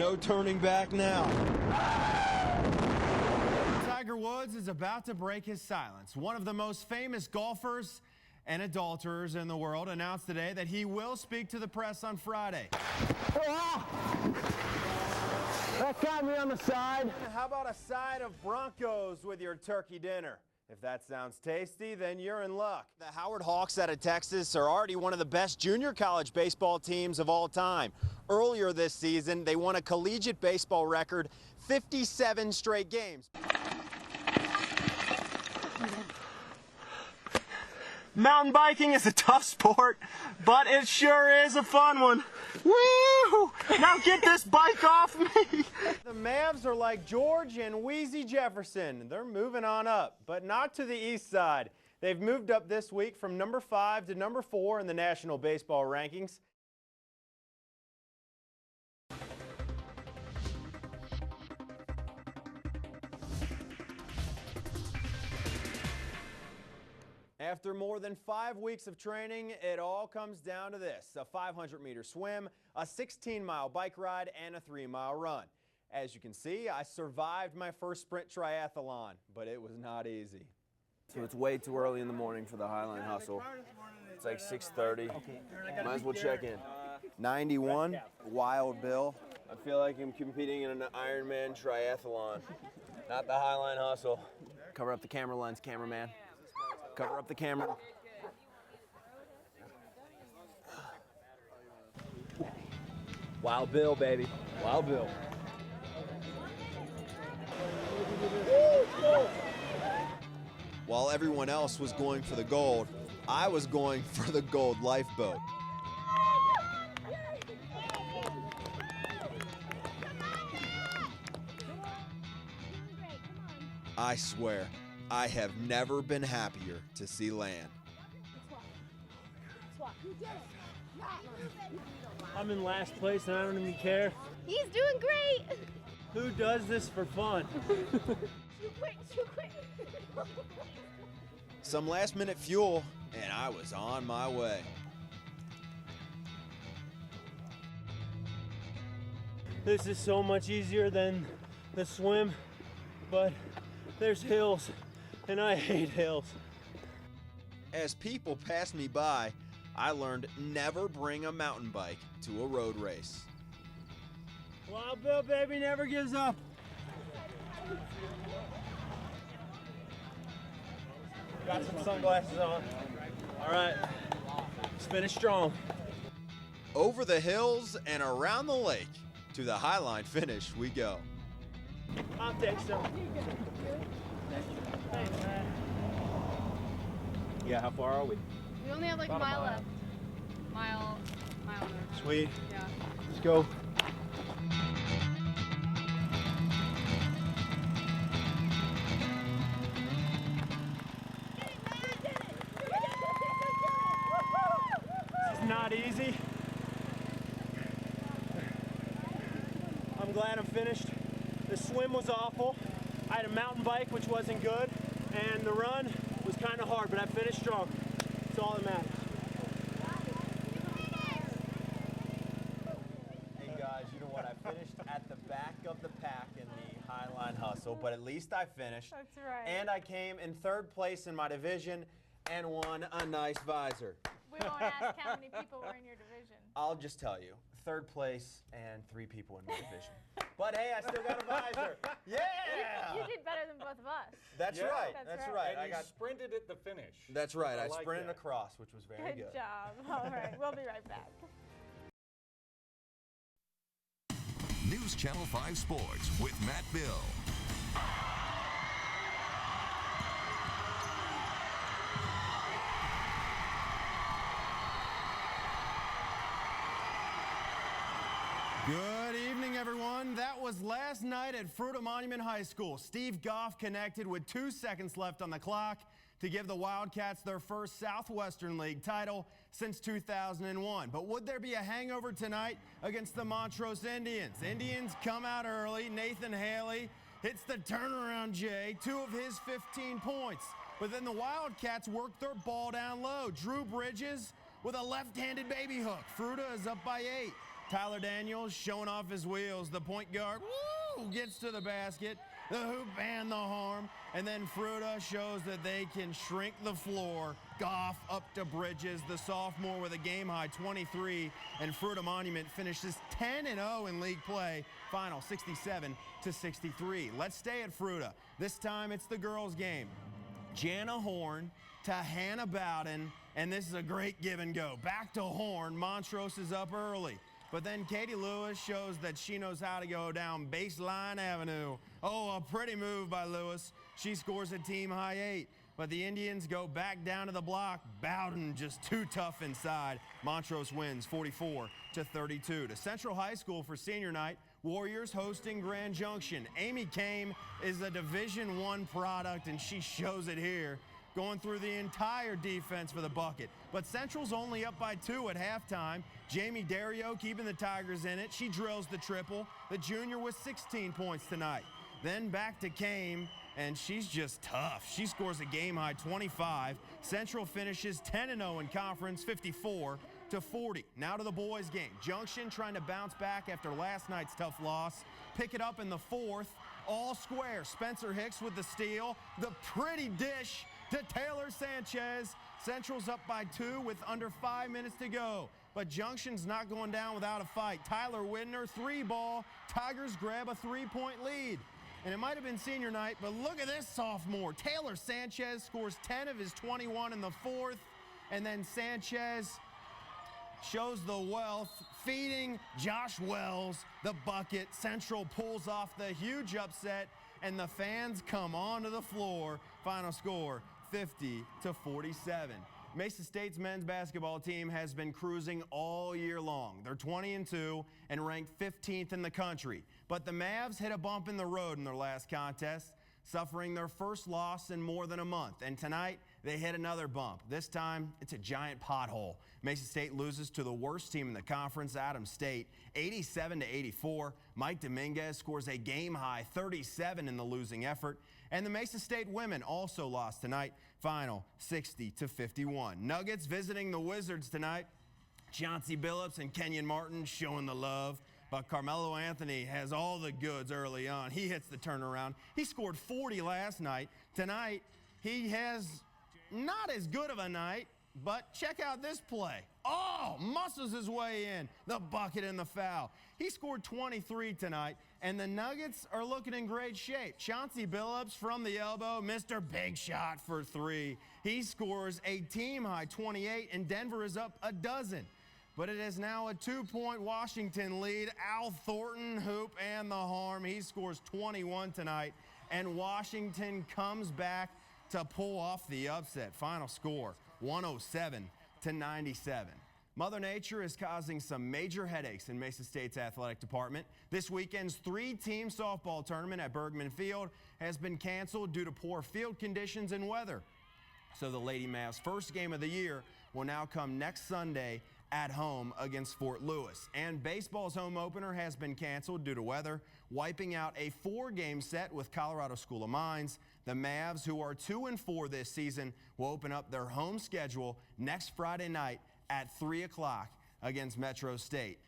No turning back now. Tiger Woods is about to break his silence. One of the most famous golfers and adulterers in the world announced today that he will speak to the press on Friday. That got me on the side. How about a side of Broncos with your turkey dinner? If that sounds tasty, then you're in luck. The Howard Hawks out of Texas are already one of the best junior college baseball teams of all time. Earlier this season, they won a collegiate baseball record 57 straight games. Mountain biking is a tough sport, but it sure is a fun one. Woo! Now get this bike off me! The Mavs are like George and Wheezy Jefferson. They're moving on up, but not to the east side. They've moved up this week from number 5 to number 4 in the national baseball rankings. After more than 5 weeks of training, it all comes down to this: a 500-meter swim, a 16-mile bike ride, and a 3-mile run. As you can see, I survived my first sprint triathlon, but it was not easy. So it's way too early in the morning for the Highline Hustle. It's like 6:30. Might as well check in. 91, Wild Bill. I feel like I'm competing in an Ironman triathlon, not the Highline Hustle. Cover up the camera lens, cameraman. Cover up the camera. Wild Bill, baby. Wild Bill. While everyone else was going for the gold, I was going for the gold lifeboat. I swear, I have never been happier to see land. I'm in last place and I don't even care. He's doing great. Who does this for fun? Too quick. Some last minute fuel, and I was on my way. This is so much easier than the swim, but there's hills, and I hate hills. As people passed me by, I learned never bring a mountain bike to a road race. Wild Bill, baby, never gives up. Got some sunglasses on. All right, let's finish strong. Over the hills and around the lake, to the Highline finish we go. I'll take some. Thanks, man. Yeah, how far are we? We only have like a mile left. Mile left. Sweet. Yeah. Let's go. This is not easy. I'm glad I'm finished. The swim was awful. I had a mountain bike, which wasn't good, and the run was kind of hard, but I finished strong. That's all that matters. Hey guys, you know what? I finished at the back of the pack in the Highline Hustle, but at least I finished. That's right. And I came in 3rd place in my division and won a nice visor. We won't ask how many people were in your division. I'll just tell you, 3rd place and 3 people in my division. But hey, I still got a visor. Yeah! You did better than both of us. That's Yeah. right. That's That's right. right. And you sprinted at the finish. That's right. I like sprinted that. across, which was very good. Good job. All right, we'll be right back. News Channel 5 Sports with Matt Bill. Good evening, everyone. That was last night at Fruita Monument High School. Steve Goff connected with 2 seconds left on the clock to give the Wildcats their first Southwestern League title since 2001. But would there be a hangover tonight against the Montrose Indians? Indians come out early. Nathan Haley hits the turnaround J, 2 of his 15 points. But then the Wildcats work their ball down low. Drew Bridges with a left-handed baby hook. Fruita is up by 8. Tyler Daniels showing off his wheels. The point guard, woo, gets to the basket. The hoop and the harm. And then Fruta shows that they can shrink the floor. Goff up to Bridges, the sophomore, with a game-high 23. And Fruta Monument finishes 10-0 in league play. Final 67-63. Let's stay at Fruta. This time it's the girls' game. Jana Horn to Hannah Bowden. And this is a great give and go. Back to Horn. Montrose is up early. But then Katie Lewis shows that she knows how to go down Baseline Avenue. Oh, a pretty move by Lewis. She scores a team-high 8. But the Indians go back down to the block. Bowden just too tough inside. Montrose wins 44-32. To Central High School for senior night. Warriors hosting Grand Junction. Amy Kame is a Division I product, and she shows it here, going through the entire defense for the bucket. But Central's only up by 2 at halftime. Jamie Dario keeping the Tigers in it. She drills the triple. The junior with 16 points tonight. Then back to Kame, and she's just tough. She scores a game-high 25. Central finishes 10-0 in conference, 54-40. Now to the boys' game. Junction trying to bounce back after last night's tough loss. Pick it up in the fourth. All square. Spencer Hicks with the steal. The pretty dish to Taylor Sanchez. Central's up by 2 with under 5 minutes to go. But Junction's not going down without a fight. Tyler Widner, 3-ball. Tigers grab a 3-point lead. And it might have been senior night, but look at this sophomore. Taylor Sanchez scores 10 of his 21 in the fourth. And then Sanchez shows the wealth, feeding Josh Wells the bucket. Central pulls off the huge upset, and the fans come onto the floor. Final score, 50-47. Mesa State's men's basketball team has been cruising all year long. They're 20-2 and ranked 15th in the country. But the Mavs hit a bump in the road in their last contest, suffering their first loss in more than a month. And tonight, they hit another bump. This time, it's a giant pothole. Mesa State loses to the worst team in the conference, Adams State, 87-84. Mike Dominguez scores a game-high 37 in the losing effort. And the Mesa State women also lost tonight, final 60-51. Nuggets visiting the Wizards tonight. Chauncey Billups and Kenyon Martin showing the love. But Carmelo Anthony has all the goods early on. He hits the turnaround. He scored 40 last night. Tonight, he has not as good of a night, but check out this play. Oh, muscles his way in. The bucket and the foul. He scored 23 tonight, and the Nuggets are looking in great shape. Chauncey Billups from the elbow, Mr. Big Shot for 3. He scores a team-high 28, and Denver is up a dozen. But it is now a 2-point Washington lead. Al Thornton, hoop and the harm. He scores 21 tonight, and Washington comes back to pull off the upset. Final score, 107-97. Mother Nature is causing some major headaches in Mesa State's athletic department. This weekend's 3-team softball tournament at Bergman Field has been canceled due to poor field conditions and weather. So the Lady Mavs' first game of the year will now come next Sunday at home against Fort Lewis. And baseball's home opener has been canceled due to weather, wiping out a 4-game set with Colorado School of Mines. The Mavs, who are 2-4 this season, will open up their home schedule next Friday night at 3 o'clock against Metro State.